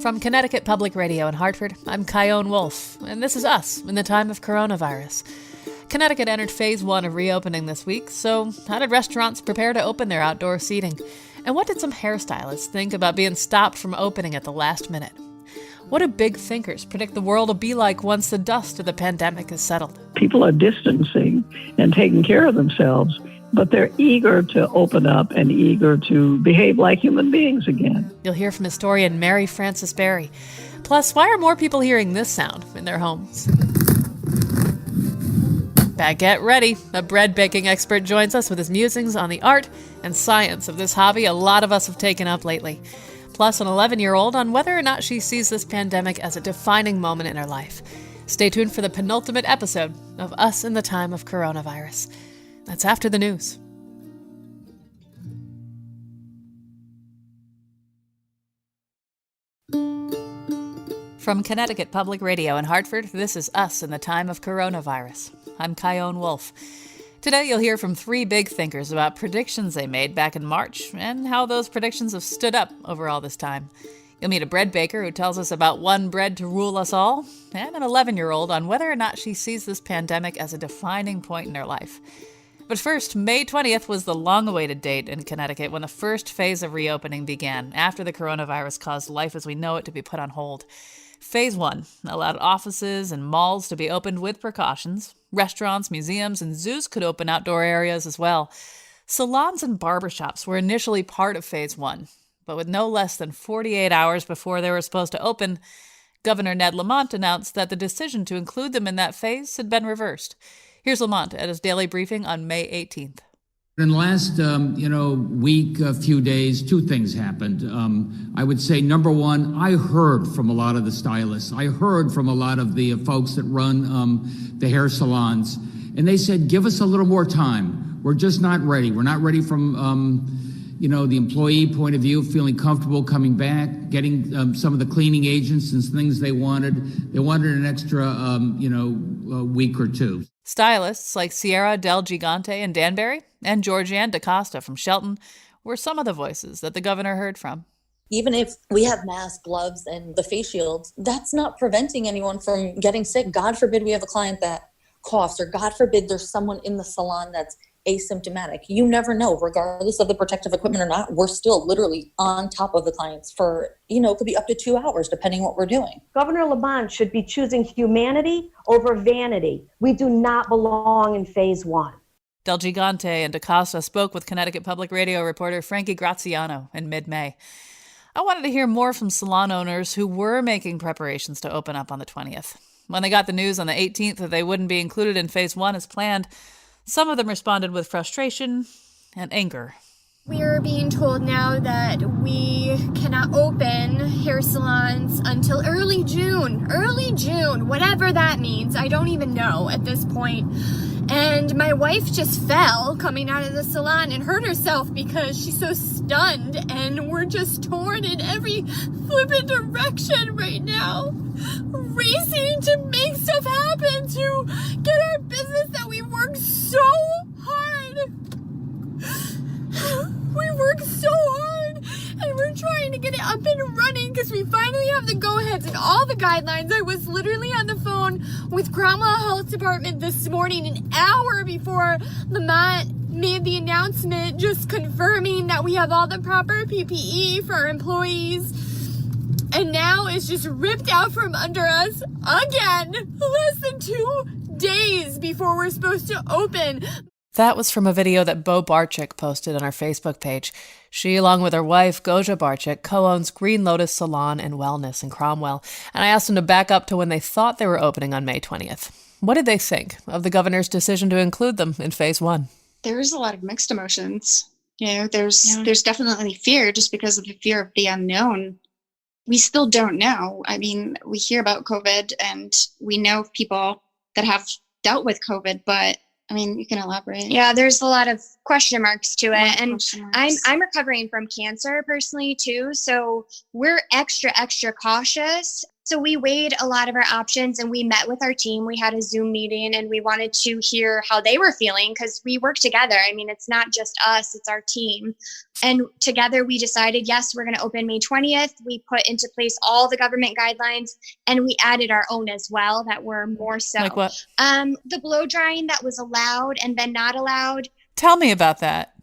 From Connecticut Public Radio in Hartford, I'm Kyone Wolfe, and this is us in the time of coronavirus. Connecticut entered phase 1 of reopening this week, so how did restaurants prepare to open their outdoor seating? And what did some hairstylists think about being stopped from opening at the last minute? What do big thinkers predict the world will be like once the dust of the pandemic is settled? People are distancing and taking care of themselves, but they're eager to open up and eager to behave like human beings again. You'll hear from historian Mary Frances Berry. Plus, why are more people hearing this sound in their homes? Baguette ready. A bread baking expert joins us with his musings on the art and science of this hobby a lot of us have taken up lately. Plus, an 11-year-old on whether or not she sees this pandemic as a defining moment in her life. Stay tuned for the penultimate episode of Us in the Time of Coronavirus. That's after the news. From Connecticut Public Radio in Hartford, this is Us in the Time of Coronavirus. I'm Kyone Wolfe. Today you'll hear from three big thinkers about predictions they made back in March and how those predictions have stood up over all this time. You'll meet a bread baker who tells us about one bread to rule us all, and an 11-year-old on whether or not she sees this pandemic as a defining point in her life. But first, May 20th was the long-awaited date in Connecticut when the first phase of reopening began after the coronavirus caused life as we know it to be put on hold. Phase 1 allowed offices and malls to be opened with precautions. Restaurants, museums, and zoos could open outdoor areas as well. Salons and barbershops were initially part of Phase 1, but with no less than 48 hours before they were supposed to open, Governor Ned Lamont announced that the decision to include them in that phase had been reversed. Here's Lamont at his daily briefing on May 18th. In the last, week, a few days, two things happened. I would say, number one, I heard from a lot of the stylists. I heard from a lot of the folks that run the hair salons. And they said, give us a little more time. We're just not ready. We're not ready from, the employee point of view, feeling comfortable coming back, getting some of the cleaning agents and things they wanted. They wanted an extra, a week or two. Stylists like Sierra Del Gigante and Danbury and Georgianne DaCosta from Shelton were some of the voices that the governor heard from. Even if we have masks, gloves, and the face shields, that's not preventing anyone from getting sick. God forbid we have a client that coughs, or God forbid there's someone in the salon that's asymptomatic. You never know, regardless of the protective equipment or not. We're still literally on top of the clients for, it could be up to 2 hours, depending what we're doing. Governor Lamont should be choosing humanity over vanity. We do not belong in phase 1. Del Gigante and DaCosta spoke with Connecticut Public Radio reporter Frankie Graziano in mid-May. I wanted to hear more from salon owners who were making preparations to open up on the 20th. When they got the news on the 18th that they wouldn't be included in phase 1 as planned, some of them responded with frustration and anger. We are being told now that we cannot open hair salons until early June, whatever that means. I don't even know at this point. And my wife just fell coming out of the salon and hurt herself because she's so stunned, and we're just torn in every flippant direction right now. Racing to make stuff happen, to get our business that we worked so hard. We worked so hard, and we're trying to get it up and running because we finally have the go-aheads and all the guidelines. I was literally on the phone with Cromwell Health Department this morning, an hour before Lamont made the announcement, just confirming that we have all the proper PPE for our employees. And now it's just ripped out from under us again, less than 2 days before we're supposed to open. That was from a video that Bo Barczyk posted on our Facebook page. She, along with her wife, Goja Barczyk, co-owns Green Lotus Salon and Wellness in Cromwell, and I asked them to back up to when they thought they were opening on May 20th. What did they think of the governor's decision to include them in phase 1? There's a lot of mixed emotions. There's definitely fear, just because of the fear of the unknown. We still don't know. I mean, we hear about COVID and we know people that have dealt with COVID, but I mean, you can elaborate. Yeah, there's a lot of question marks to it. And I'm recovering from cancer personally too. So we're extra cautious. So we weighed a lot of our options and we met with our team. We had a Zoom meeting and we wanted to hear how they were feeling because we work together. I mean, it's not just us, it's our team. And together we decided, yes, we're going to open May 20th. We put into place all the government guidelines and we added our own as well that were more so. Like what? The blow drying that was allowed and then not allowed. Tell me about that.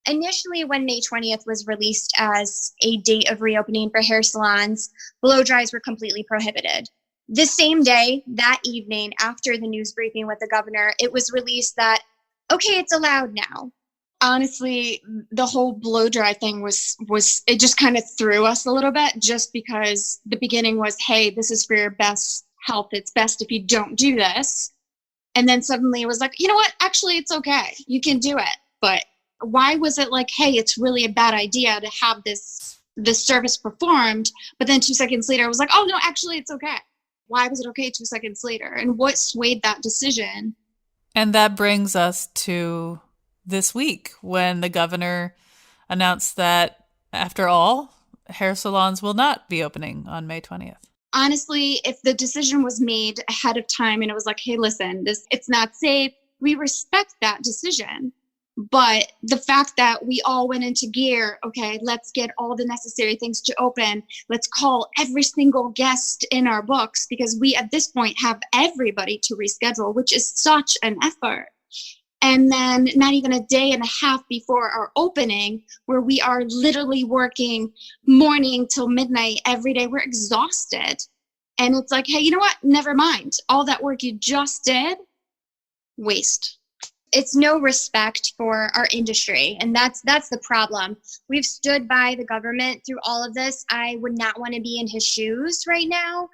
Initially, when May 20th was released as a date of reopening for hair salons, blow dries were completely prohibited. The same day, that evening, after the news briefing with the governor, it was released that, okay, it's allowed now. Honestly, the whole blow dry thing was it just kind of threw us a little bit, just because the beginning was, hey, this is for your best health. It's best if you don't do this. And then suddenly it was like, you know what? Actually, it's okay. You can do it. But why was it like, hey, it's really a bad idea to have this service performed, but then 2 seconds later it was like, oh no, actually it's okay. Why was it okay 2 seconds later? And what swayed that decision? And that brings us to this week when the governor announced that, after all, hair salons will not be opening on May 20th. Honestly, if the decision was made ahead of time and it was like, hey, listen, it's not safe, we respect that decision. But the fact that we all went into gear, okay, let's get all the necessary things to open. Let's call every single guest in our books because we at this point have everybody to reschedule, which is such an effort. And then not even a day and a half before our opening, where we are literally working morning till midnight every day, we're exhausted. And it's like, hey, you know what? Never mind. All that work you just did, waste. It's no respect for our industry. And that's the problem. We've stood by the government through all of this. I would not want to be in his shoes right now,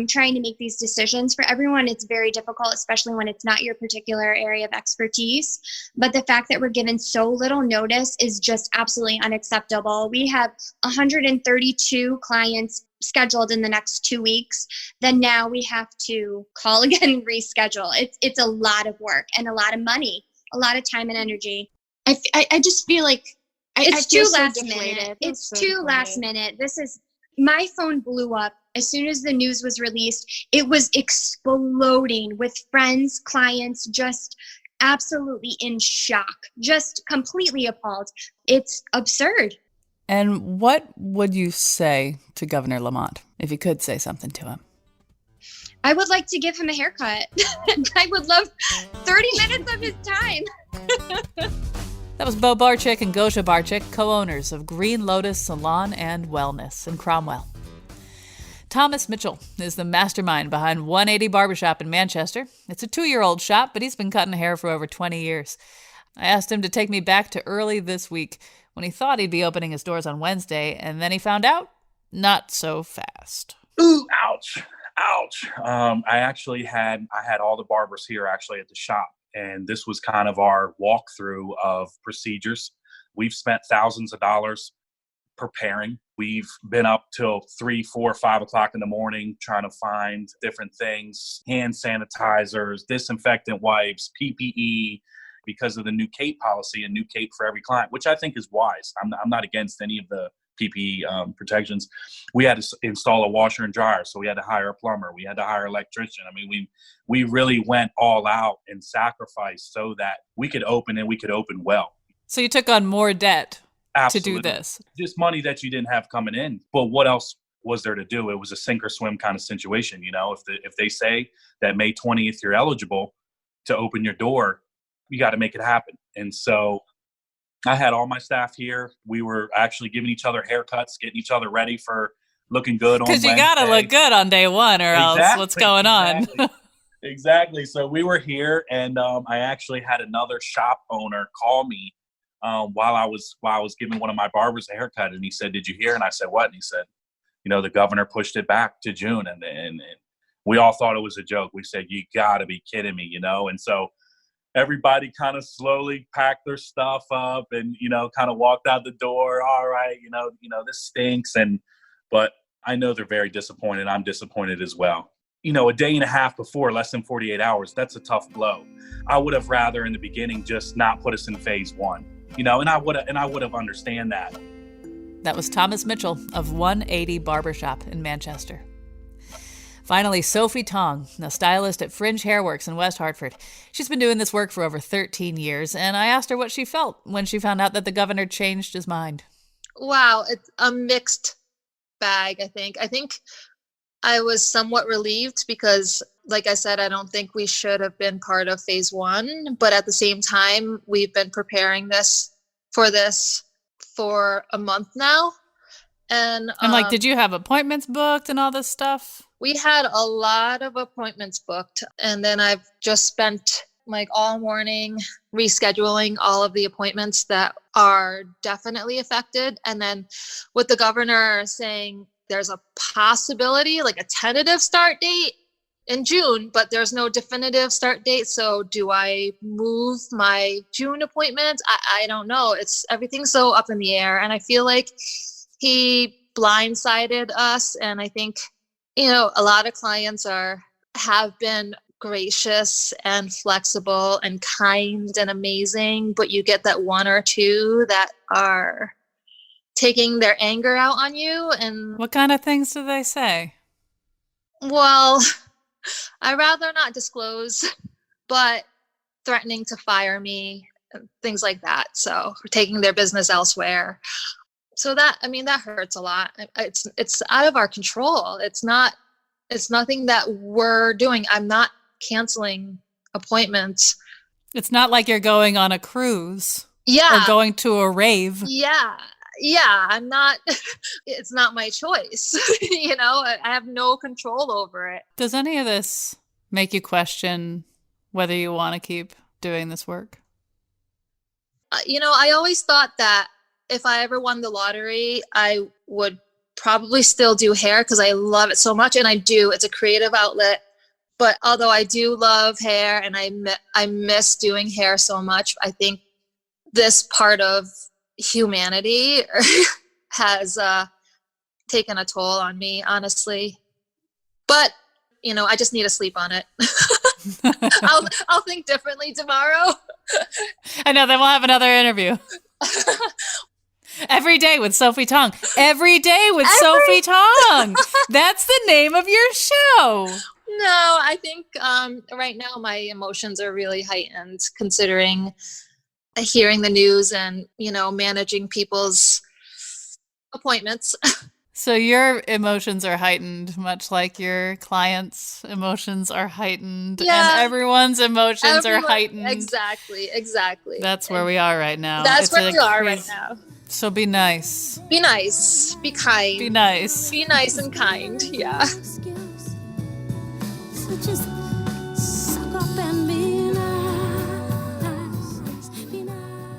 trying to make these decisions. For everyone, it's very difficult, especially when it's not your particular area of expertise. But the fact that we're given so little notice is just absolutely unacceptable. We have 132 clients scheduled in the next 2 weeks, then now we have to call again and reschedule. It's a lot of work and a lot of money, a lot of time and energy. I just feel like it's too last minute. It's too last minute. My phone blew up as soon as the news was released. It was exploding with friends, clients, just absolutely in shock, just completely appalled. It's absurd. And what would you say to Governor Lamont, if you could say something to him? I would like to give him a haircut. I would love 30 minutes of his time. That was Bo Barczyk and Gosha Barczyk, co-owners of Green Lotus Salon and Wellness in Cromwell. Thomas Mitchell is the mastermind behind 180 Barbershop in Manchester. It's a 2-year-old shop, but he's been cutting hair for over 20 years. I asked him to take me back to early this week when he thought he'd be opening his doors on Wednesday, and then he found out, not so fast. Ooh, ouch. I had all the barbers here actually at the shop, and this was kind of our walkthrough of procedures. We've spent thousands of dollars preparing. We've been up till 3, 4, 5 o'clock in the morning trying to find different things, hand sanitizers, disinfectant wipes, PPE, because of the new CAPE policy, a new CAPE for every client, which I think is wise. I'm not against any of the PPE protections. We had to install a washer and dryer, so we had to hire a plumber. We had to hire an electrician. I mean, we really went all out and sacrificed so that we could open and we could open well. So you took on more debt Absolutely. to do this. Just money that you didn't have coming in. But what else was there to do? It was a sink or swim kind of situation. You know, if they say that May 20th you're eligible to open your door, you got to make it happen. And so I had all my staff here. We were actually giving each other haircuts, getting each other ready for looking good on Wednesday. Because you got to look good on day one or else what's going on? Exactly. So we were here, and I actually had another shop owner call me while I was giving one of my barbers a haircut. And he said, "Did you hear?" And I said, "What?" And he said, the governor pushed it back to June. And we all thought it was a joke. We said, "You got to be kidding me," And so everybody kind of slowly packed their stuff up and, kind of walked out the door. All right, this stinks. But I know they're very disappointed. I'm disappointed as well. A day and a half before, less than 48 hours, that's a tough blow. I would have rather in the beginning just not put us in phase 1, and I would have understand that. That was Thomas Mitchell of 180 Barbershop in Manchester. Finally, Sophie Tong, a stylist at Fringe Hairworks in West Hartford. She's been doing this work for over 13 years, and I asked her what she felt when she found out that the governor changed his mind. Wow, it's a mixed bag, I think. I think I was somewhat relieved because, like I said, I don't think we should have been part of phase one, but at the same time, we've been preparing this for a month now. And did you have appointments booked and all this stuff? We had a lot of appointments booked, and then I've just spent like all morning rescheduling all of the appointments that are definitely affected. And then with the governor saying there's a possibility, like a tentative start date in June, but there's no definitive start date. So do I move my June appointments? I don't know. Everything's so up in the air. And I feel like he blindsided us. And I think, a lot of clients have been gracious and flexible and kind and amazing, but you get that one or two that are taking their anger out on you. And what kind of things do they say? Well, I'd rather not disclose, but threatening to fire me, things like that. So taking their business elsewhere. So that hurts a lot. It's out of our control. It's nothing that we're doing. I'm not canceling appointments. It's not like you're going on a cruise. Yeah. Or going to a rave. Yeah. I'm not, it's not my choice. I have no control over it. Does any of this make you question whether you want to keep doing this work? I always thought that if I ever won the lottery, I would probably still do hair because I love it so much. And I do. It's a creative outlet. But although I do love hair and I miss doing hair so much, I think this part of humanity has taken a toll on me, honestly. But, I just need to sleep on it. I'll think differently tomorrow. I know, then we'll have another interview. Every day with Sophie Tong. Every day with Sophie Tong. That's the name of your show. No, I think right now my emotions are really heightened considering hearing the news and, managing people's appointments. So your emotions are heightened, much like your clients' emotions are heightened, and everyone's emotions are heightened. Exactly. That's where we are right now. That's where we are right now. So be nice. Be nice. Be kind. Be nice. Be nice and kind. Yeah. So just suck up and be nice.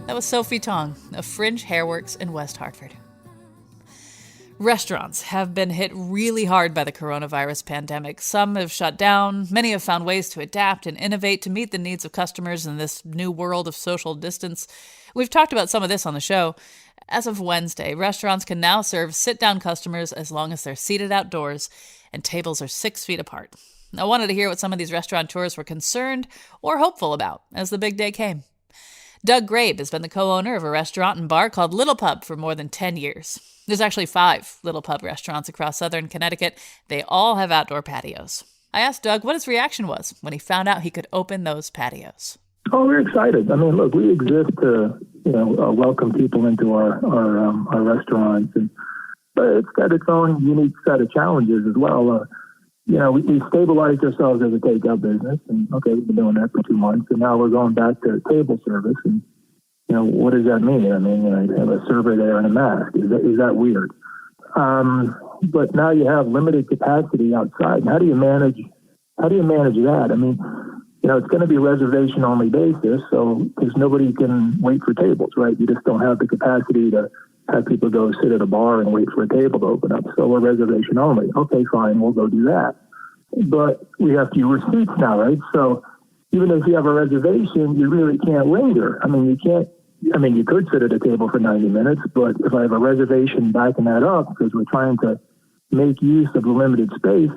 That was Sophie Tong of Fringe Hairworks in West Hartford. Restaurants have been hit really hard by the coronavirus pandemic. Some have shut down. Many have found ways to adapt and innovate to meet the needs of customers in this new world of social distance. We've talked about some of this on the show. As of Wednesday, restaurants can now serve sit-down customers as long as they're seated outdoors and tables are 6 feet apart. I wanted to hear what some of these restaurateurs were concerned or hopeful about as the big day came. Doug Grabe has been the co-owner of a restaurant and bar called Little Pub for more than 10 years. There's actually 5 Little Pub restaurants across southern Connecticut. They all have outdoor patios. I asked Doug what his reaction was when he found out he could open those patios. Oh, we're excited. I mean, look, we exist to, welcome people into our restaurants, but it's got its own unique set of challenges as well. We stabilized ourselves as a takeout business, and we've been doing that for 2 months, and now we're going back to table service. And what does that mean? I mean, I have a server there and a mask. Is that weird? But now you have limited capacity outside. And how do you manage that? I mean, it's going to be reservation only basis, so because nobody can wait for tables, right? You just don't have the capacity to have people go sit at a bar and wait for a table to open up. So we're reservation only. Okay, fine, we'll go do that. But we have to use receipts now, right? So even if you have a reservation, you really can't linger. I mean, you could sit at a table for 90 minutes, but if I have a reservation backing that up because we're trying to make use of the limited space,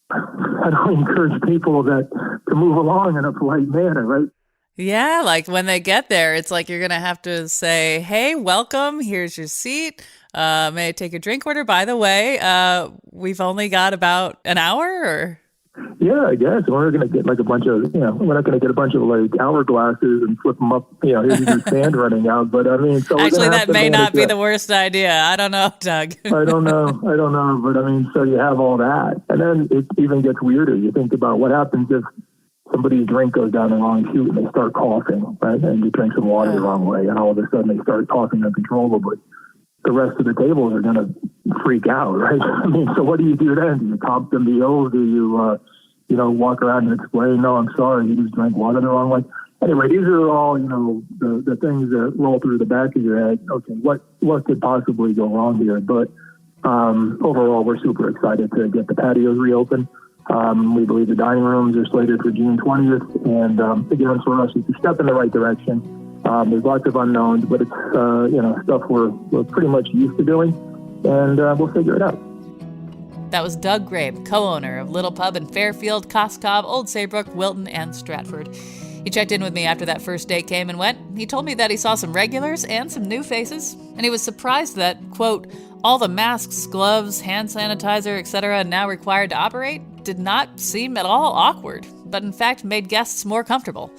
I don't encourage people to move along in a polite manner, right? Yeah, like when they get there, it's like you're going to have to say, hey, welcome, here's your seat. May I take your drink order? By the way, we've only got about an hour, or? Yeah, I guess. We're going to get like a bunch of, we're not going to get a bunch of like hourglasses and flip them up, here's your sand running out. But I mean, so actually, that may not be the worst idea. I don't know, Doug. I don't know. But I mean, so you have all that. And then it even gets weirder. You think about what happens if somebody's drink goes down the wrong chute and they start coughing, right? And you drink some water the wrong way, and all of a sudden they start coughing uncontrollably. The rest of the tables are going to freak out, right? I mean, so what do you do then? Do you comp them deals? Do you, walk around and explain, no, I'm sorry, you just drank water the wrong way? Anyway, these are all, the things that roll through the back of your head. Okay, what could possibly go wrong here? But overall, we're super excited to get the patios reopened. We believe the dining rooms are slated for June 20th. And again, for us, it's a step in the right direction. There's lots of unknowns, but it's, stuff we're pretty much used to doing. And we'll figure it out. That was Doug Grabe, co-owner of Little Pub in Fairfield, Coscob, Old Saybrook, Wilton, and Stratford. He checked in with me after that first day came and went. He told me that he saw some regulars and some new faces, and he was surprised that, quote, all the masks, gloves, hand sanitizer, etc. now required to operate did not seem at all awkward, but in fact made guests more comfortable.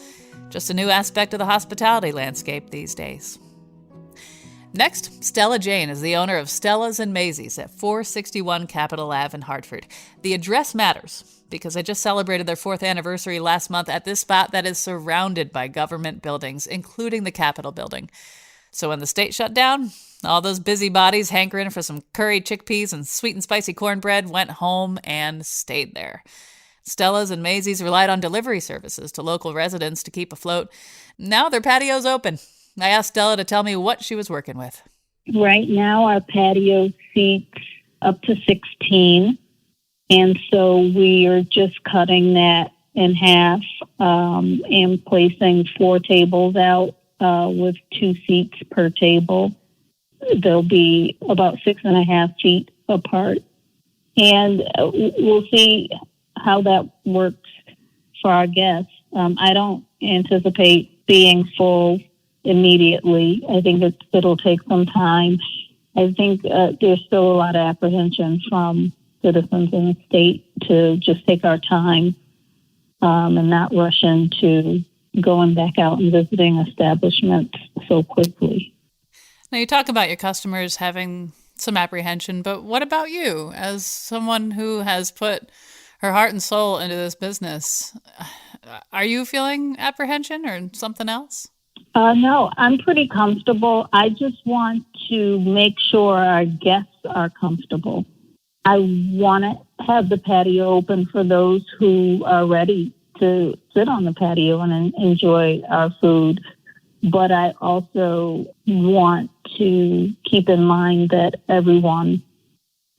Just a new aspect of the hospitality landscape these days. Next, Stella Jane is the owner of Stella's and Maisie's at 461 Capitol Ave in Hartford. The address matters because they just celebrated their 4th anniversary last month at this spot that is surrounded by government buildings, including the Capitol building. So when the state shut down, all those busybodies hankering for some curry chickpeas and sweet and spicy cornbread went home and stayed there. Stella's and Maisie's relied on delivery services to local residents to keep afloat. Now their patio's open. I asked Stella to tell me what she was working with. Right now, our patio seats up to 16. And so we are just cutting that in half and placing 4 tables out with 2 seats per table. They'll be about 6.5 feet apart. And we'll see how that works for our guests. I don't anticipate being full immediately. I think it'll take some time. I think there's still a lot of apprehension from citizens in the state to just take our time and not rush into going back out and visiting establishments so quickly. Now, you talk about your customers having some apprehension, but what about you as someone who has put her heart and soul into this business? Are you feeling apprehension or something else? No, I'm pretty comfortable. I just want to make sure our guests are comfortable. I want to have the patio open for those who are ready to sit on the patio and enjoy our food. But I also want to keep in mind that everyone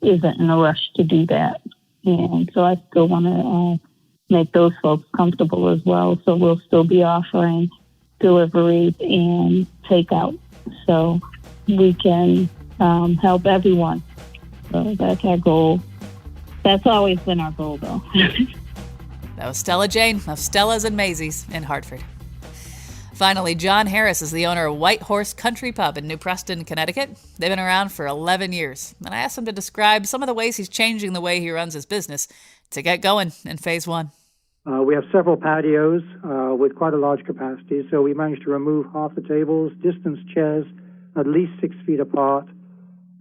isn't in a rush to do that. And so I still want to make those folks comfortable as well. So we'll still be offering deliveries and takeout so we can help everyone. So that's our goal. That's always been our goal, though. That was Stella Jane of Stella's and Maisie's in Hartford. Finally, John Harris is the owner of White Horse Country Pub in New Preston, Connecticut. They've been around for 11 years, and I asked him to describe some of the ways he's changing the way he runs his business to get going in phase 1. We have several patios with quite a large capacity, so we managed to remove half the tables, distance chairs at least 6 feet apart,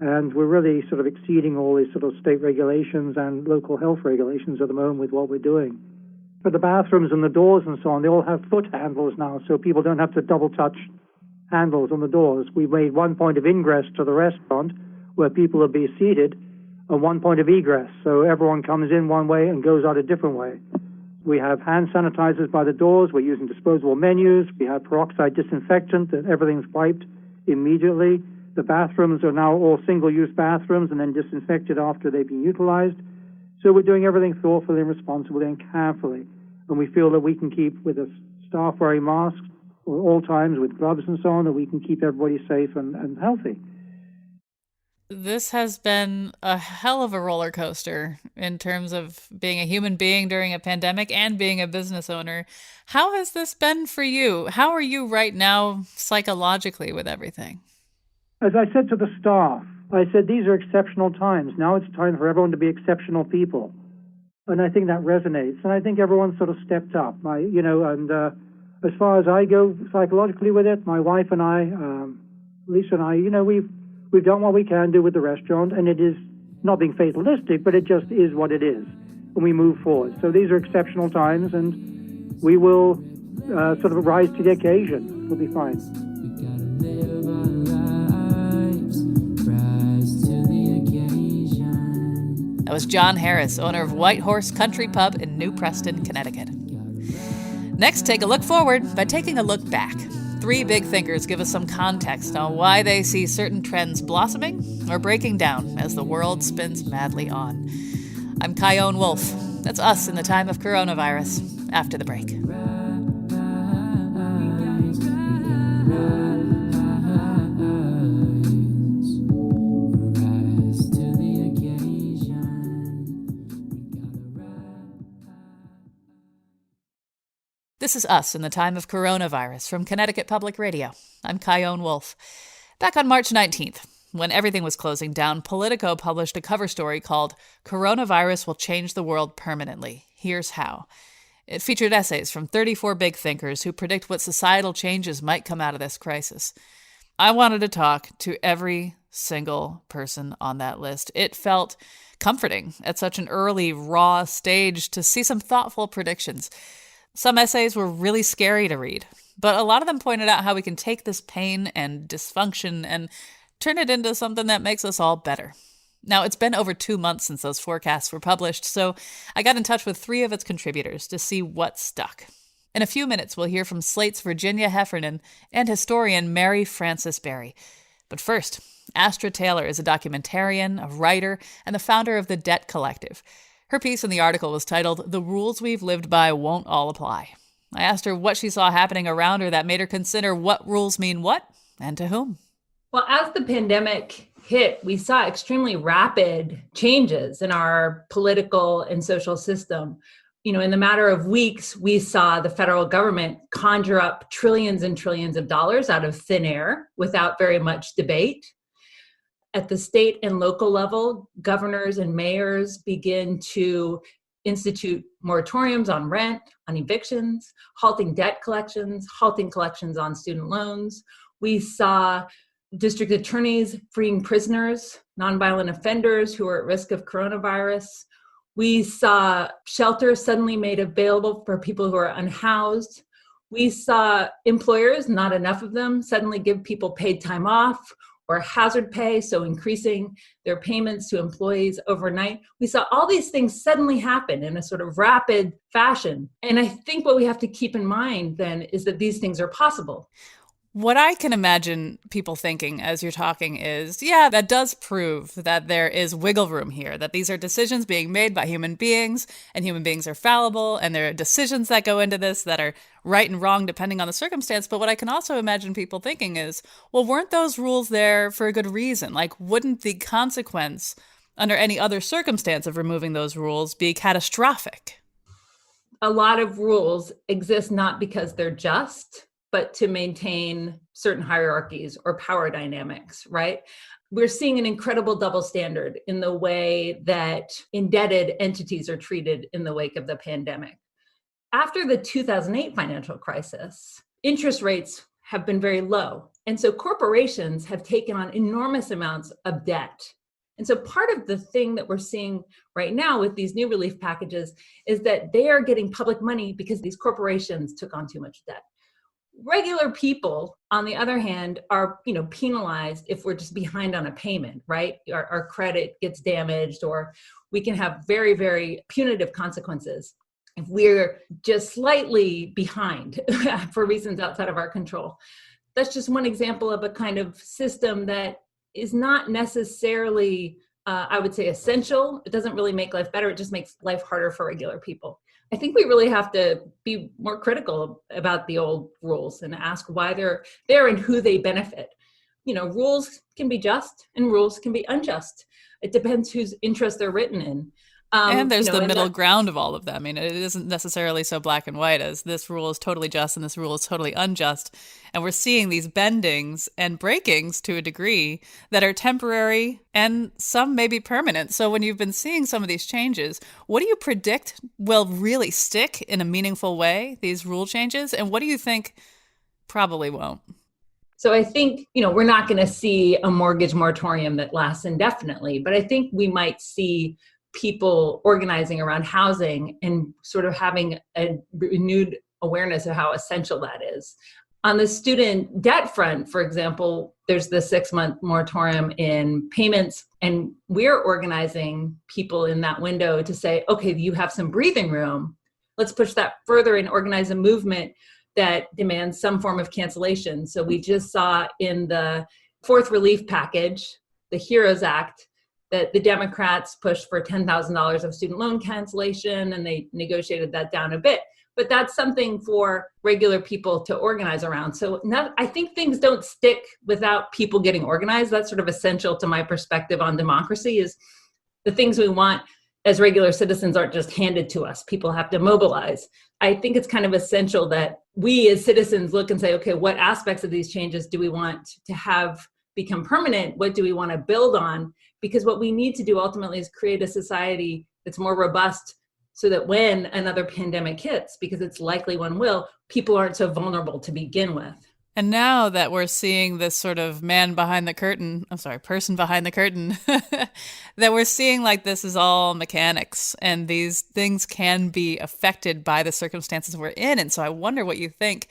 and we're really sort of exceeding all these sort of state regulations and local health regulations at the moment with what we're doing. For the bathrooms and the doors and so on, they all have foot handles now, so people don't have to double touch handles on the doors. We made one point of ingress to the restaurant where people will be seated and one point of egress, so everyone comes in one way and goes out a different way. We have hand sanitizers by the doors. We're using disposable menus. We have peroxide disinfectant, and everything's wiped immediately. The bathrooms are now all single-use bathrooms and then disinfected after they've been utilized. So we're doing everything thoughtfully and responsibly and carefully. And we feel that we can keep, with the staff wearing masks at all times, with gloves and so on, that we can keep everybody safe and healthy. This has been a hell of a roller coaster in terms of being a human being during a pandemic and being a business owner. How has this been for you? How are you right now psychologically with everything? As I said to the staff, I said, these are exceptional times. Now it's time for everyone to be exceptional people. And I think that resonates. And I think everyone sort of stepped up. As far as I go psychologically with it, my wife and I, Lisa and I, we've done what we can do with the restaurant, and it is not being fatalistic, but it just is what it is. And we move forward. So these are exceptional times, and we will sort of rise to the occasion. We'll be fine. That was John Harris, owner of White Horse Country Pub in New Preston, Connecticut. Next, take a look forward by taking a look back. Three big thinkers give us some context on why they see certain trends blossoming or breaking down as the world spins madly on. I'm Kyone Wolf. That's us in the time of coronavirus. After the break. This is Us in the Time of Coronavirus from Connecticut Public Radio. I'm Kyone Wolf. Back on March 19th, when everything was closing down, Politico published a cover story called Coronavirus Will Change the World Permanently. Here's How. It featured essays from 34 big thinkers who predict what societal changes might come out of this crisis. I wanted to talk to every single person on that list. It felt comforting at such an early, raw stage to see some thoughtful predictions. Some essays were really scary to read, but a lot of them pointed out how we can take this pain and dysfunction and turn it into something that makes us all better. Now, it's been over 2 months since those forecasts were published, so I got in touch with 3 of its contributors to see what stuck. In a few minutes, we'll hear from Slate's Virginia Heffernan and historian Mary Frances Berry. But first, Astra Taylor is a documentarian, a writer, and the founder of the Debt Collective. Her piece in the article was titled, "The Rules We've Lived By Won't All Apply." I asked her what she saw happening around her that made her consider what rules mean what and to whom. Well, as the pandemic hit, we saw extremely rapid changes in our political and social system. In the matter of weeks, we saw the federal government conjure up trillions and trillions of dollars out of thin air without very much debate. At the state and local level, governors and mayors begin to institute moratoriums on rent, on evictions, halting debt collections, halting collections on student loans. We saw district attorneys freeing prisoners, nonviolent offenders who are at risk of coronavirus. We saw shelters suddenly made available for people who are unhoused. We saw employers, not enough of them, suddenly give people paid time off or hazard pay, so increasing their payments to employees overnight. We saw all these things suddenly happen in a sort of rapid fashion. And I think what we have to keep in mind then is that these things are possible. What I can imagine people thinking as you're talking is, yeah, that does prove that there is wiggle room here, that these are decisions being made by human beings, and human beings are fallible, and there are decisions that go into this that are right and wrong depending on the circumstance. But what I can also imagine people thinking is, well, weren't those rules there for a good reason? Like, wouldn't the consequence under any other circumstance of removing those rules be catastrophic? A lot of rules exist not because they're just, but to maintain certain hierarchies or power dynamics, right? We're seeing an incredible double standard in the way that indebted entities are treated in the wake of the pandemic. After the 2008 financial crisis, interest rates have been very low. And so corporations have taken on enormous amounts of debt. And so part of the thing that we're seeing right now with these new relief packages is that they are getting public money because these corporations took on too much debt. Regular people, on the other hand, are penalized if we're just behind on a payment, right? Our credit gets damaged, or we can have very, very punitive consequences if we're just slightly behind for reasons outside of our control. That's just one example of a kind of system that is not necessarily, I would say, essential. It doesn't really make life better. It just makes life harder for regular people. I think we really have to be more critical about the old rules and ask why they're there and who they benefit. Rules can be just and rules can be unjust. It depends whose interest they're written in. And there's the and middle ground of all of them. I mean, it isn't necessarily so black and white as this rule is totally just and this rule is totally unjust. And we're seeing these bendings and breakings to a degree that are temporary and some may be permanent. So when you've been seeing some of these changes, what do you predict will really stick in a meaningful way, these rule changes? And what do you think probably won't? So I think, we're not going to see a mortgage moratorium that lasts indefinitely, but I think we might see people organizing around housing and sort of having a renewed awareness of how essential that is. On the student debt front, for example, there's the 6-month moratorium in payments, and we're organizing people in that window to say, okay, you have some breathing room. Let's push that further and organize a movement that demands some form of cancellation. So we just saw in the fourth relief package, the HEROES Act, that the Democrats pushed for $10,000 of student loan cancellation, and they negotiated that down a bit. But that's something for regular people to organize around. So I think things don't stick without people getting organized. That's sort of essential to my perspective on democracy, is the things we want as regular citizens aren't just handed to us. People have to mobilize. I think it's kind of essential that we as citizens look and say, okay, what aspects of these changes do we want to have become permanent? What do we want to build on? Because what we need to do ultimately is create a society that's more robust so that when another pandemic hits, because it's likely one will, people aren't so vulnerable to begin with. And now that we're seeing this sort of person behind the curtain, that we're seeing like this is all mechanics and these things can be affected by the circumstances we're in. And so I wonder what you think,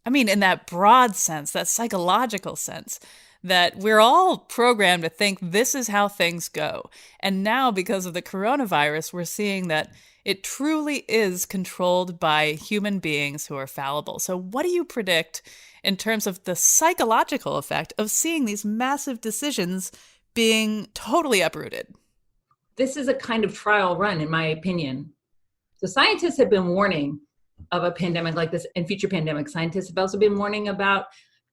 in that broad sense, that psychological sense, that we're all programmed to think this is how things go. And now because of the coronavirus, we're seeing that it truly is controlled by human beings who are fallible. So what do you predict in terms of the psychological effect of seeing these massive decisions being totally uprooted? This is a kind of trial run, in my opinion. So scientists have been warning of a pandemic like this and future pandemics. Scientists have also been warning about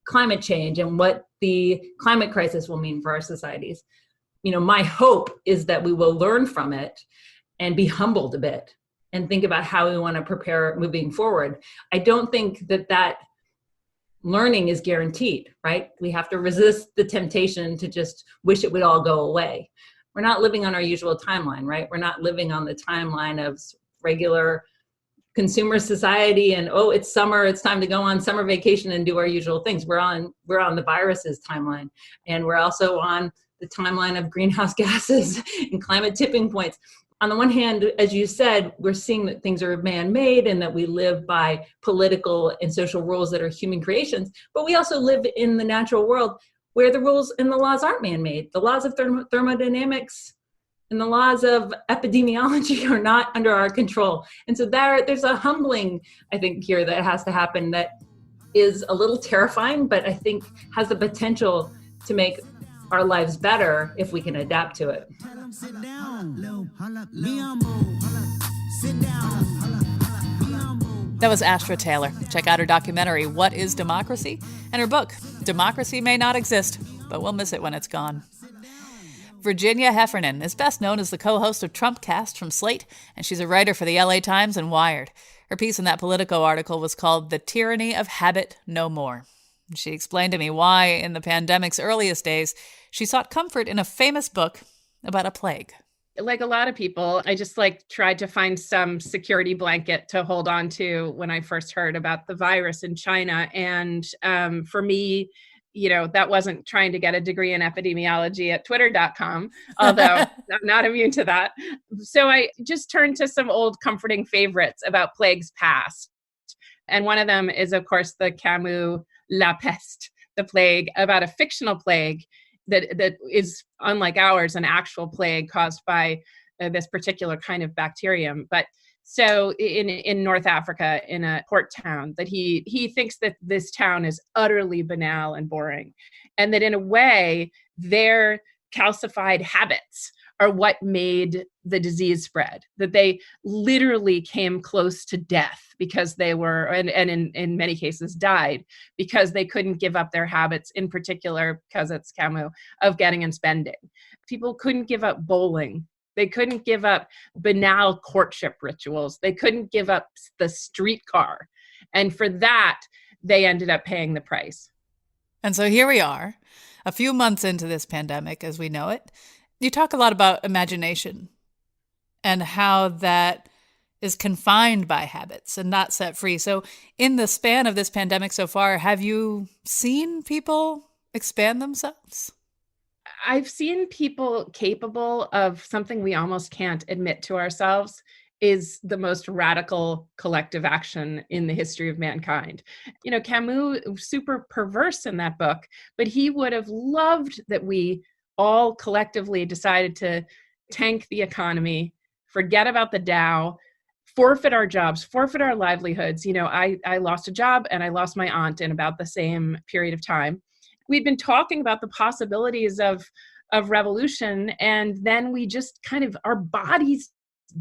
climate change and what the climate crisis will mean for our societies. My hope is that we will learn from it and be humbled a bit and think about how we want to prepare moving forward. I don't think that learning is guaranteed, right? We have to resist the temptation to just wish it would all go away. We're not living on our usual timeline, right? We're not living on the timeline of regular consumer society and, oh, it's summer, it's time to go on summer vacation and do our usual things. We're on the virus's timeline. And we're also on the timeline of greenhouse gases and climate tipping points. On the one hand, as you said, we're seeing that things are man-made and that we live by political and social rules that are human creations, but we also live in the natural world where the rules and the laws aren't man-made. The laws of thermodynamics and the laws of epidemiology are not under our control. And so there's a humbling, I think, here that has to happen that is a little terrifying, but I think has the potential to make our lives better if we can adapt to it. That was Astra Taylor. Check out her documentary, What is Democracy? And her book, Democracy May Not Exist, but We'll Miss It When It's Gone. Virginia Heffernan is best known as the co-host of Trumpcast from Slate, and she's a writer for the LA Times and Wired. Her piece in that Politico article was called The Tyranny of Habit No More. She explained to me why, in the pandemic's earliest days, she sought comfort in a famous book about a plague. Like a lot of people, I just tried to find some security blanket to hold on to when I first heard about the virus in China. And for me, that wasn't trying to get a degree in epidemiology at twitter.com, although I'm not immune to that. So I just turned to some old comforting favorites about plagues past. And one of them is, of course, the Camus La Peste, the plague, about a fictional plague that is, unlike ours, an actual plague caused by this particular kind of bacterium. But so in North Africa, in a port town, that he thinks that this town is utterly banal and boring, and that in a way their calcified habits are what made the disease spread, that they literally came close to death because they were, and in many cases died, because they couldn't give up their habits, in particular, because it's Camus, of getting and spending. People couldn't give up bowling They couldn't give up banal courtship rituals. They couldn't give up the streetcar. And for that, they ended up paying the price. And so here we are, a few months into this pandemic as we know it. You talk a lot about imagination and how that is confined by habits and not set free. So in the span of this pandemic so far, have you seen people expand themselves? I've seen people capable of something we almost can't admit to ourselves is the most radical collective action in the history of mankind. You know, Camus, super perverse in that book, but he would have loved that we all collectively decided to tank the economy, forget about the Dow, forfeit our jobs, forfeit our livelihoods. You know, I lost a job and I lost my aunt in about the same period of time. We'd been talking about the possibilities of revolution, and then we just kind of, our bodies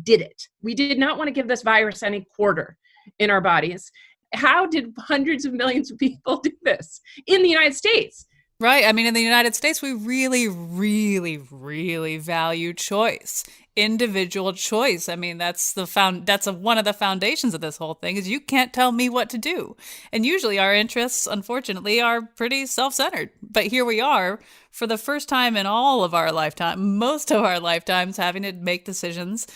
did it. We did not want to give this virus any quarter in our bodies. How did hundreds of millions of people do this in the United States? Right. I mean, in the United States, we really, really, really value choice, individual choice. I mean, that's one of the foundations of this whole thing is you can't tell me what to do. And usually our interests, unfortunately, are pretty self-centered. But here we are for the first time in all of our lifetime, most of our lifetimes, having to make decisions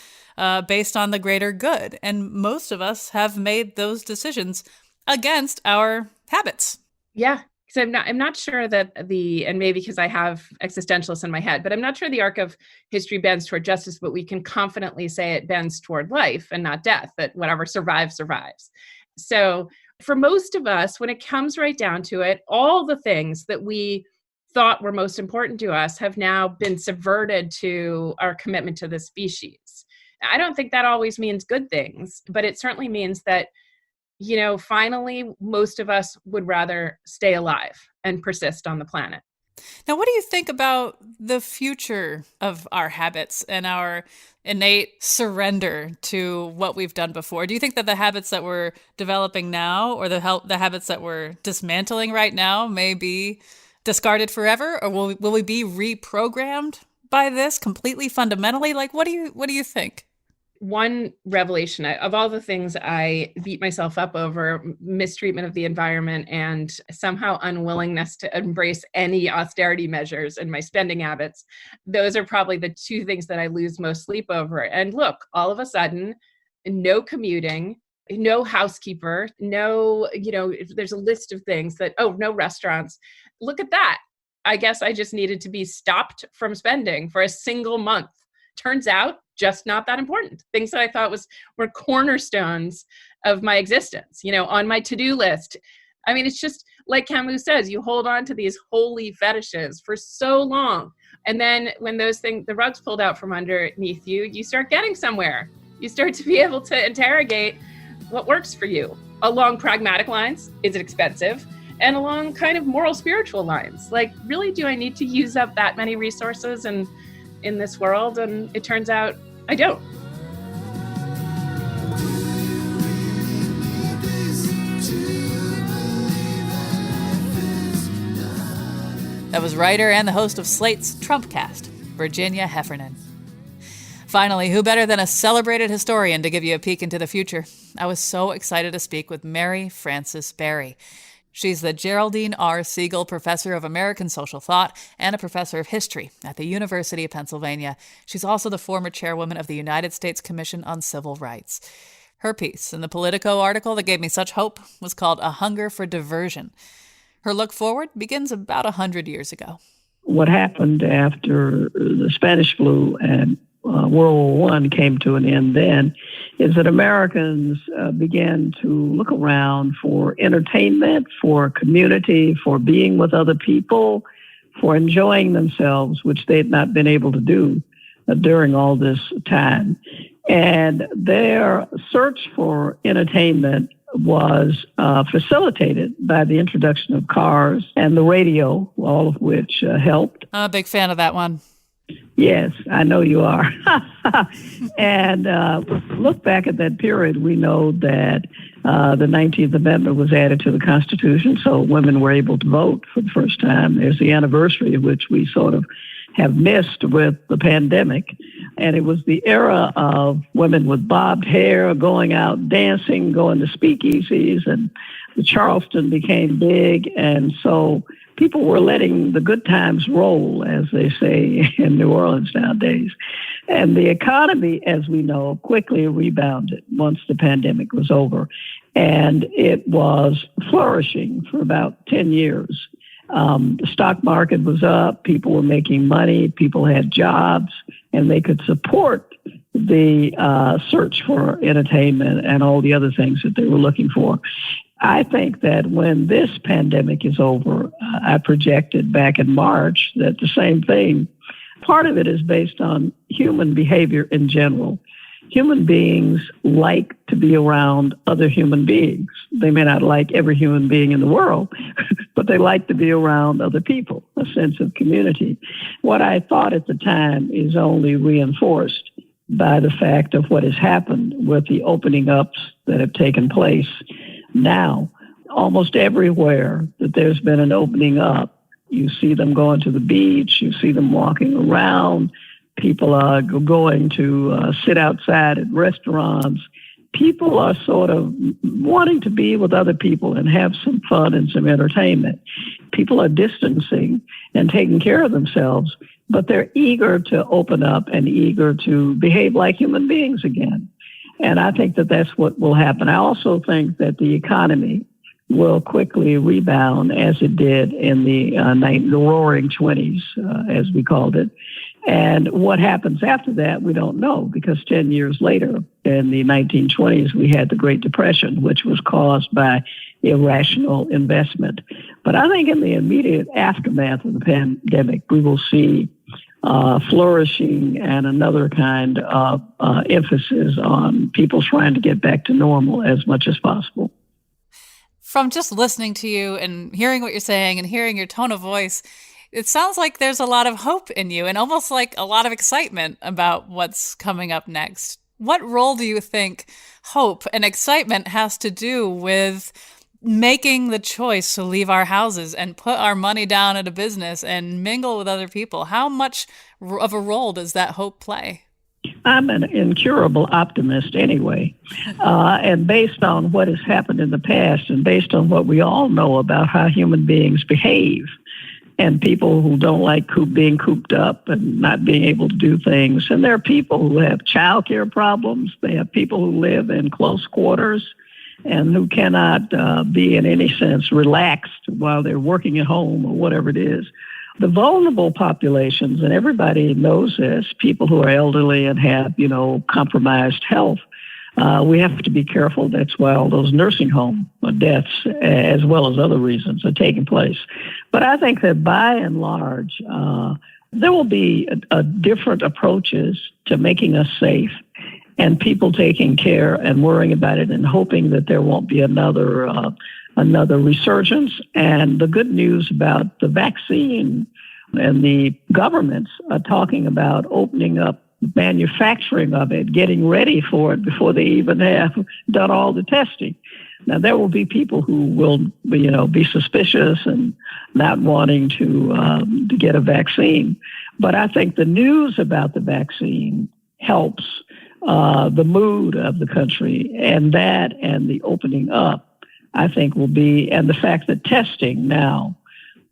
based on the greater good. And most of us have made those decisions against our habits. Yeah. So I'm not sure that and maybe because I have existentialists in my head, but I'm not sure the arc of history bends toward justice, but we can confidently say it bends toward life and not death, that whatever survives, survives. So for most of us, when it comes right down to it, all the things that we thought were most important to us have now been subverted to our commitment to the species. I don't think that always means good things, but it certainly means that, you know, finally, most of us would rather stay alive and persist on the planet. Now, what do you think about the future of our habits and our innate surrender to what we've done before? Do you think that the habits that we're developing now or the habits that we're dismantling right now may be discarded forever? Or will we be reprogrammed by this completely fundamentally? Like, what do you think? One revelation of all the things I beat myself up over, mistreatment of the environment and somehow unwillingness to embrace any austerity measures in my spending habits, those are probably the two things that I lose most sleep over. And look, all of a sudden, no commuting, no housekeeper, no, you know, there's a list of things that, no restaurants. Look at that. I guess I just needed to be stopped from spending for a single month. Turns out, just not that important. Things that I thought were cornerstones of my existence, you know, on my to-do list. I mean, it's just like Camus says, you hold on to these holy fetishes for so long. And then when the rug's pulled out from underneath you, you start getting somewhere. You start to be able to interrogate what works for you along pragmatic lines. Is it expensive? And along kind of moral, spiritual lines. Like, really, do I need to use up that many resources in this world? And it turns out I don't. That was writer and the host of Slate's Trumpcast, Virginia Heffernan. Finally, who better than a celebrated historian to give you a peek into the future? I was so excited to speak with Mary Frances Berry. She's the Geraldine R. Siegel Professor of American Social Thought and a Professor of History at the University of Pennsylvania. She's also the former chairwoman of the United States Commission on Civil Rights. Her piece in the Politico article that gave me such hope was called A Hunger for Diversion. Her look forward begins about 100 years ago. What happened after the Spanish flu and World War I came to an end then is that Americans began to look around for entertainment, for community, for being with other people, for enjoying themselves, which they had not been able to do during all this time. And their search for entertainment was facilitated by the introduction of cars and the radio, all of which helped. I'm a big fan of that one. Yes, I know you are. And look back at that period, we know that the 19th Amendment was added to the Constitution, so women were able to vote for the first time. There's the anniversary of which we sort of have missed with the pandemic. And it was the era of women with bobbed hair going out dancing, going to speakeasies, and the Charleston became big. And so people were letting the good times roll, as they say in New Orleans nowadays. And the economy, as we know, quickly rebounded once the pandemic was over. And it was flourishing for about 10 years. The stock market was up, people were making money, people had jobs, and they could support the search for entertainment and all the other things that they were looking for. I think that when this pandemic is over, I projected back in March that the same thing, part of it is based on human behavior in general. Human beings like to be around other human beings. They may not like every human being in the world, but they like to be around other people, a sense of community. What I thought at the time is only reinforced by the fact of what has happened with the opening ups that have taken place now. Almost everywhere that there's been an opening up, you see them going to the beach, you see them walking around. People are going to sit outside at restaurants. People are sort of wanting to be with other people and have some fun and some entertainment. People are distancing and taking care of themselves, but they're eager to open up and eager to behave like human beings again. And I think that that's what will happen. I also think that the economy will quickly rebound as it did in the roaring 20s, as we called it. And what happens after that, we don't know, because 10 years later, in the 1920s, we had the Great Depression, which was caused by irrational investment. But I think in the immediate aftermath of the pandemic, we will see flourishing and another kind of emphasis on people trying to get back to normal as much as possible. From just listening to you and hearing what you're saying and hearing your tone of voice, it sounds like there's a lot of hope in you and almost like a lot of excitement about what's coming up next. What role do you think hope and excitement has to do with making the choice to leave our houses and put our money down at a business and mingle with other people? How much of a role does that hope play? I'm an incurable optimist anyway. And based on what has happened in the past and based on what we all know about how human beings behave, and people who don't like being cooped up and not being able to do things. And there are people who have childcare problems. They have people who live in close quarters and who cannot be in any sense relaxed while they're working at home or whatever it is. The vulnerable populations, and everybody knows this, people who are elderly and have, compromised health, we have to be careful. That's why all those nursing home deaths, as well as other reasons, are taking place. But I think that by and large, there will be different approaches to making us safe, and people taking care and worrying about it and hoping that there won't be another resurgence. And the good news about the vaccine, and the governments are talking about opening up manufacturing of it, getting ready for it before they even have done all the testing. Now, there will be people who will, be suspicious and not wanting to get a vaccine. But I think the news about the vaccine helps the mood of the country, and that and the opening up, I think, will be, and the fact that testing now,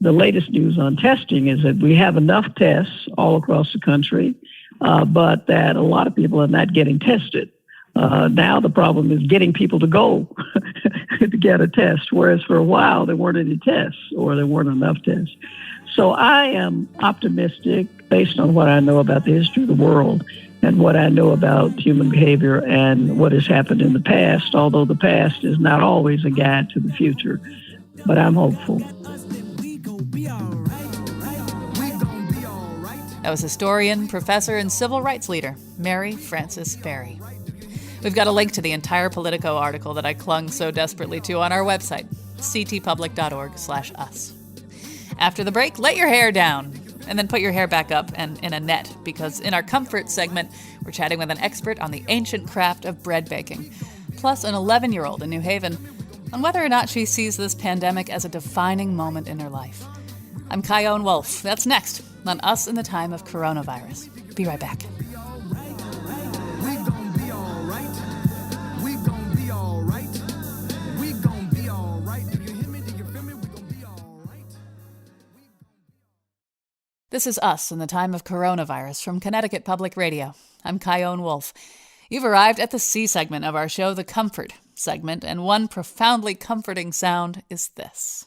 the latest news on testing is that we have enough tests all across the country, but that a lot of people are not getting tested. Now the problem is getting people to go to get a test, whereas for a while there weren't any tests or there weren't enough tests. So I am optimistic based on what I know about the history of the world and what I know about human behavior and what has happened in the past, although the past is not always a guide to the future. But I'm hopeful. That was historian, professor, and civil rights leader, Mary Frances Berry. We've got a link to the entire Politico article that I clung so desperately to on our website, ctpublic.org/us. After the break, let your hair down, and then put your hair back up and in a net, because in our comfort segment, we're chatting with an expert on the ancient craft of bread baking, plus an 11-year-old in New Haven, on whether or not she sees this pandemic as a defining moment in her life. I'm Kyone Wolf. That's next on Us in the Time of Coronavirus. Be right back. This is Us in the Time of Coronavirus from Connecticut Public Radio. I'm Kyone Wolf. You've arrived at the C segment of our show, the Comfort segment, and one profoundly comforting sound is this.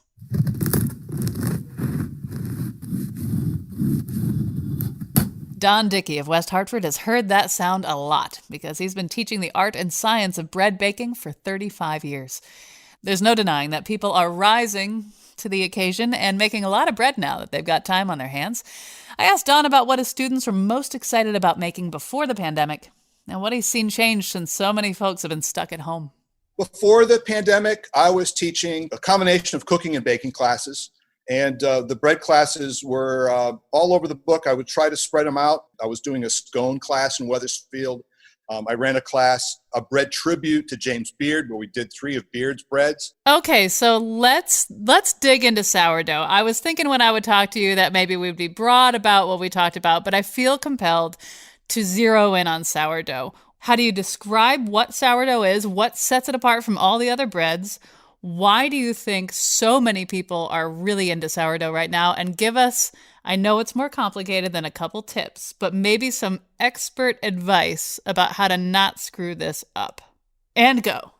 Don Dickey of West Hartford has heard that sound a lot because he's been teaching the art and science of bread baking for 35 years. There's no denying that people are rising to the occasion and making a lot of bread now that they've got time on their hands. I asked Don about what his students were most excited about making before the pandemic and what he's seen change since so many folks have been stuck at home. Before the pandemic, I was teaching a combination of cooking and baking classes, and the bread classes were all over the book. I would try to spread them out. I was doing a scone class in Wethersfield. I ran a class, a bread tribute to James Beard, where we did 3 of Beard's breads. Okay, so let's dig into sourdough. I was thinking when I would talk to you that maybe we'd be broad about what we talked about, but I feel compelled to zero in on sourdough. How do you describe what sourdough is? What sets it apart from all the other breads? Why do you think so many people are really into sourdough right now? And give us, I know it's more complicated than a couple tips, but maybe some expert advice about how to not screw this up. And go.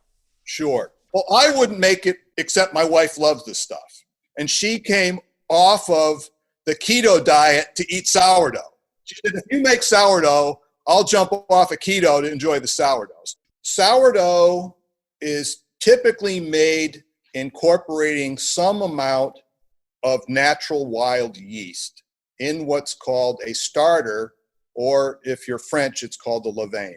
Sure. Well, I wouldn't make it, except my wife loves this stuff. And she came off of the keto diet to eat sourdough. She said, if you make sourdough, I'll jump off of keto to enjoy the sourdoughs. Sourdough is typically made incorporating some amount of natural wild yeast in what's called a starter, or if you're French, it's called the levain.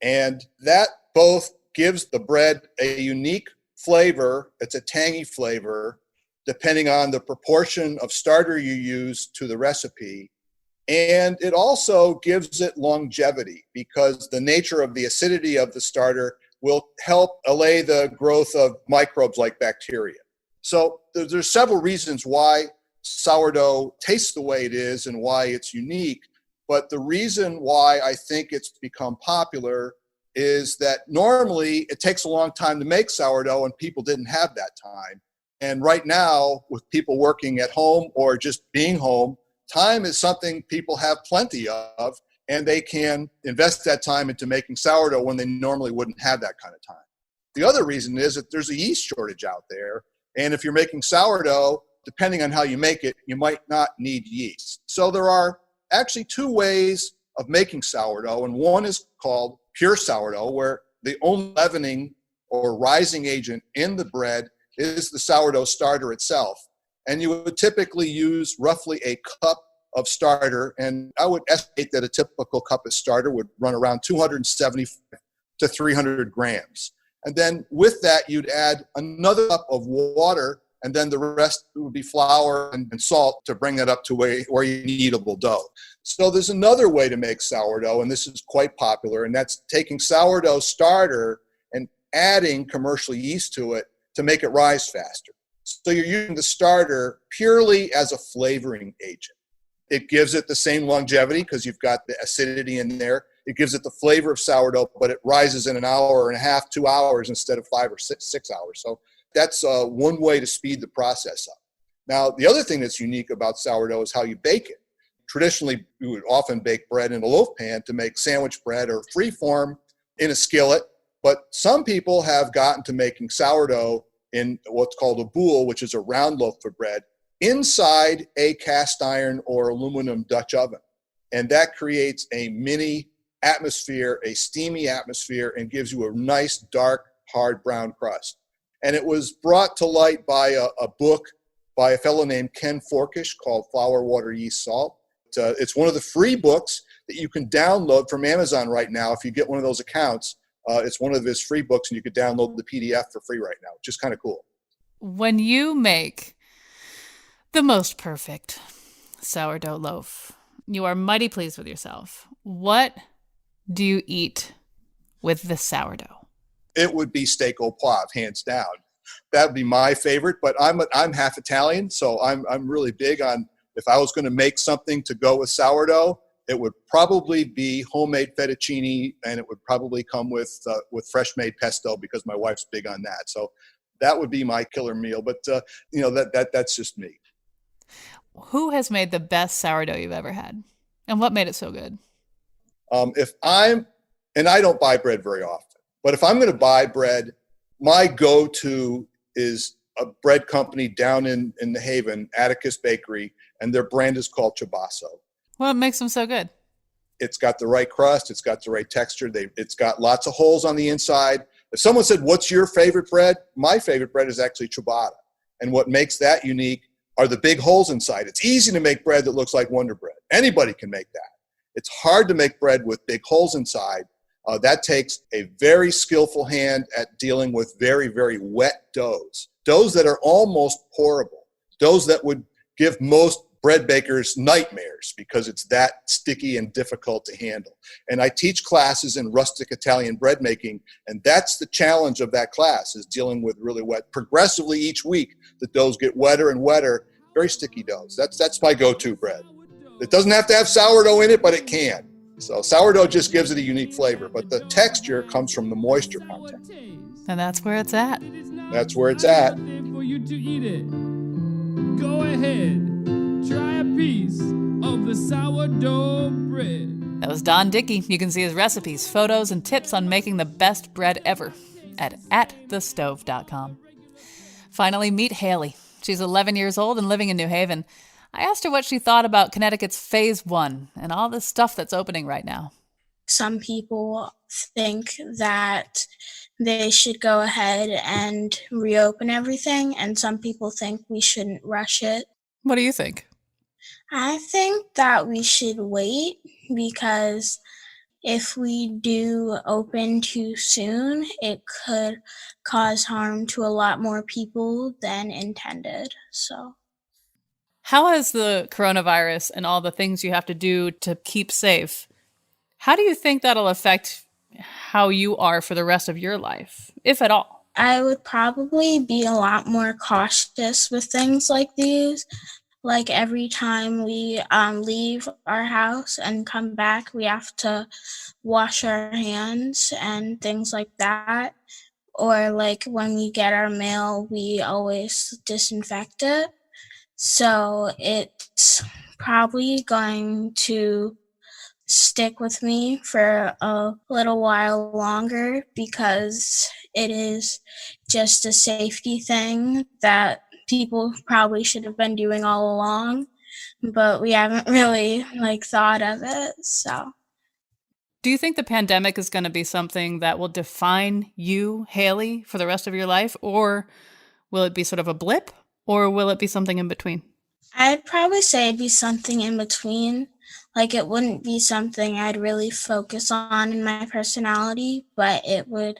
And that both gives the bread a unique flavor. It's a tangy flavor, depending on the proportion of starter you use to the recipe. And it also gives it longevity because the nature of the acidity of the starter will help allay the growth of microbes like bacteria. So there's several reasons why sourdough tastes the way it is and why it's unique. But the reason why I think it's become popular is that normally it takes a long time to make sourdough and people didn't have that time. And right now, with people working at home or just being home, time is something people have plenty of, and they can invest that time into making sourdough when they normally wouldn't have that kind of time. The other reason is that there's a yeast shortage out there, and if you're making sourdough, depending on how you make it, you might not need yeast. So there are actually 2 ways of making sourdough, and one is called pure sourdough, where the only leavening or rising agent in the bread is the sourdough starter itself. And you would typically use roughly a cup of starter, and I would estimate that a typical cup of starter would run around 270 to 300 grams. And then with that, you'd add another cup of water, and then the rest would be flour and salt to bring that up to where you need eatable dough. So there's another way to make sourdough, and this is quite popular, and that's taking sourdough starter and adding commercial yeast to it to make it rise faster. So you're using the starter purely as a flavoring agent. It gives it the same longevity because you've got the acidity in there. It gives it the flavor of sourdough, but it rises in an hour and a half, 2 hours instead of 5 or 6 hours. So that's one way to speed the process up. Now, the other thing that's unique about sourdough is how you bake it. Traditionally, we would often bake bread in a loaf pan to make sandwich bread or freeform in a skillet, but some people have gotten to making sourdough in what's called a boule, which is a round loaf of bread, inside a cast iron or aluminum Dutch oven. And that creates a mini atmosphere, a steamy atmosphere, and gives you a nice, dark, hard brown crust. And it was brought to light by a book by a fellow named Ken Forkish called Flour, Water, Yeast, Salt. It's one of the free books that you can download from Amazon right now if you get one of those accounts. It's one of his free books, and you could download the PDF for free right now, which is kind of cool. When you make the most perfect sourdough loaf, you are mighty pleased with yourself. What do you eat with the sourdough? It would be steak au poivre, hands down. That would be my favorite, but I'm half Italian, so I'm really big on if I was going to make something to go with sourdough, it would probably be homemade fettuccine, and it would probably come with fresh made pesto because my wife's big on that. So that would be my killer meal. But that's just me. Who has made the best sourdough you've ever had? And what made it so good? And I don't buy bread very often, but if I'm going to buy bread, my go-to is a bread company down in the Haven, Atticus Bakery, and their brand is called Ciabasso. What makes them so good? It's got the right crust. It's got the right texture. It's got lots of holes on the inside. If someone said, what's your favorite bread? My favorite bread is actually ciabatta. And what makes that unique are the big holes inside. It's easy to make bread that looks like Wonder Bread. Anybody can make that. It's hard to make bread with big holes inside. That takes a very skillful hand at dealing with very, very wet doughs that are almost pourable, doughs that would give most bread bakers nightmares because it's that sticky and difficult to handle. And I teach classes in rustic Italian bread making, and that's the challenge of that class, is dealing with really wet. Progressively each week, the doughs get wetter and wetter, very sticky doughs. That's my go-to bread. It doesn't have to have sourdough in it, but it can. So sourdough just gives it a unique flavor, but the texture comes from the moisture content. And that's where it's at. That's where it's at. For you to eat it. Go ahead, try a piece of the sourdough bread. That was Don Dickey. You can see his recipes, photos, and tips on making the best bread ever at atthestove.com. Finally, meet Haley. She's 11 years old and living in New Haven. I asked her what she thought about Connecticut's Phase 1 and all the stuff that's opening right now. Some people think that they should go ahead and reopen everything, and some people think we shouldn't rush it. What do you think? I think that we should wait, because if we do open too soon, it could cause harm to a lot more people than intended. So, how has the coronavirus and all the things you have to do to keep safe, how do you think that'll affect how you are for the rest of your life, if at all? I would probably be a lot more cautious with things like these. Like every time we leave our house and come back, we have to wash our hands and things like that. Or like when we get our mail, we always disinfect it. So it's probably going to stick with me for a little while longer, because it is just a safety thing that people probably should have been doing all along, but we haven't really thought of it. So, do you think the pandemic is going to be something that will define you, Haley, for the rest of your life, or will it be sort of a blip, or will it be something in between? I'd probably say it'd be something in between. It wouldn't be something I'd really focus on in my personality, but it would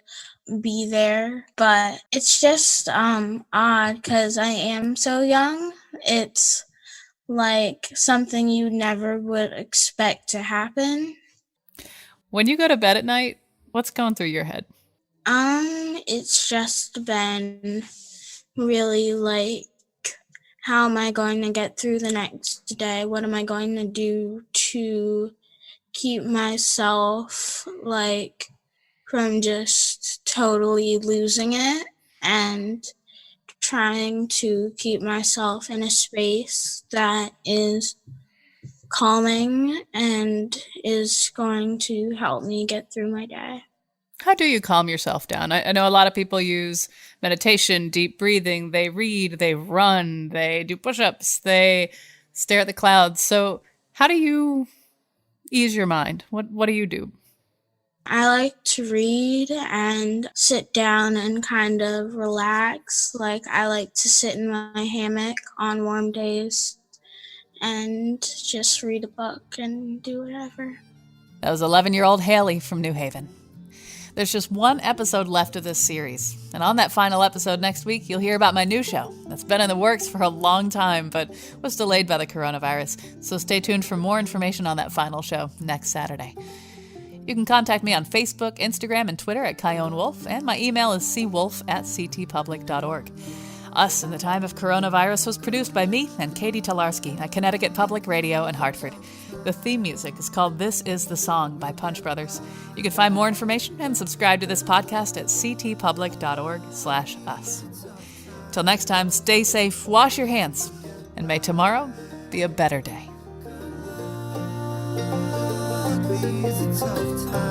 be there. But it's just odd because I am so young. It's like something you never would expect to happen. When you go to bed at night, what's going through your head? It's just been really how am I going to get through the next day? What am I going to do to keep myself from just totally losing it, and trying to keep myself in a space that is calming and is going to help me get through my day. How do you calm yourself down? I know a lot of people use meditation, deep breathing, they read, they run, they do push-ups, they stare at the clouds. So how do you ease your mind? What do you do? I like to read and sit down and kind of relax. I like to sit in my hammock on warm days and just read a book and do whatever. That was 11-year-old Haley from New Haven. There's just one episode left of this series, and on that final episode next week, you'll hear about my new show that's been in the works for a long time, but was delayed by the coronavirus. So stay tuned for more information on that final show next Saturday. You can contact me on Facebook, Instagram, and Twitter at Kyone Wolf, and my email is cwolf@ctpublic.org. Us in the Time of Coronavirus was produced by me and Katie Tolarski at Connecticut Public Radio in Hartford. The theme music is called This Is the Song by Punch Brothers. You can find more information and subscribe to this podcast at ctpublic.org/us. Till next time, stay safe, wash your hands, and may tomorrow be a better day. It's a tough time.